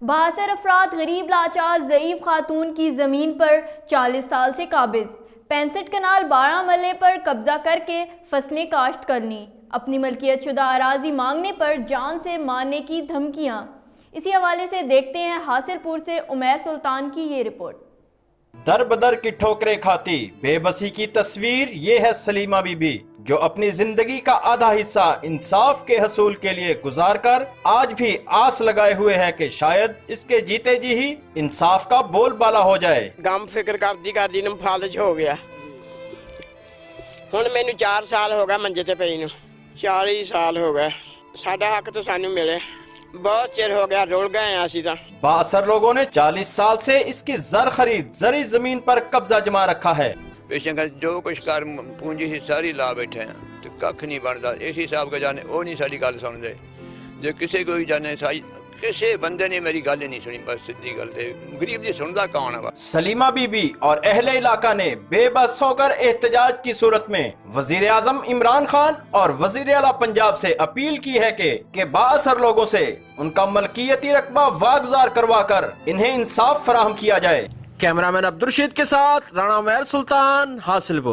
52 افراد غریب لاچار ضعیف خاتون کی زمین پر 40 سال سے قابض 65 کنال 12 مرلے پر قبضہ کر کے فصلیں کاشت کرنی اپنی ملکیت شدہ اراضی مانگنے پر جان سے مارنے کی دھمکیاں۔ اسی حوالے سے دیکھتے ہیں حاصل پور سے عمیر سلطان کی یہ رپورٹ۔ در بدر کی ٹھوکریں کھاتی بے بسی کی تصویر یہ ہے سلیمہ بی بی، جو اپنی زندگی کا آدھا حصہ انصاف کے حصول کے لیے گزار کر آج بھی آس لگائے ہوئے ہے کہ شاید اس کے جیتے جی ہی انصاف کا بول بالا ہو جائے۔ غم فکر کرتی نم فالج ہو گیا۔ ہن مینوں 4 سال ہو گئے منجے تے پئی نوں، 40 سال ہو گئے۔ ساڈا حق تے سانوں ملے، بہت چر ہو گیا، رول گئے ہیں اسی تا۔ بااثر لوگوں نے 40 سال سے اس کی زر خرید زرعی زمین پر قبضہ جما رکھا ہے۔ پیشنگر جو کچھ کر پونجی سی ساری لا بیٹھے ہیں تو کھ نہیں بنتا۔ اسی حساب کا جانے وہ نہیں ساری گل سن دے، جو کسی کو جانے کسی بندے نے میری گل ہی نہیں سنی۔ بس سیدھی گل تے غریب دی سندا کون ہے؟ سلیمہ بی بی اور اہل علاقہ نے بے بس ہو کر احتجاج کی صورت میں وزیر اعظم عمران خان اور وزیر اعلیٰ پنجاب سے اپیل کی ہے کہ بااثر لوگوں سے ان کا ملکیتی رقبہ واگزار کروا کر انہیں انصاف فراہم کیا جائے۔ کیمرہ مین عبدالرشید کے ساتھ رانا عمیر سلطان، حاصل پور۔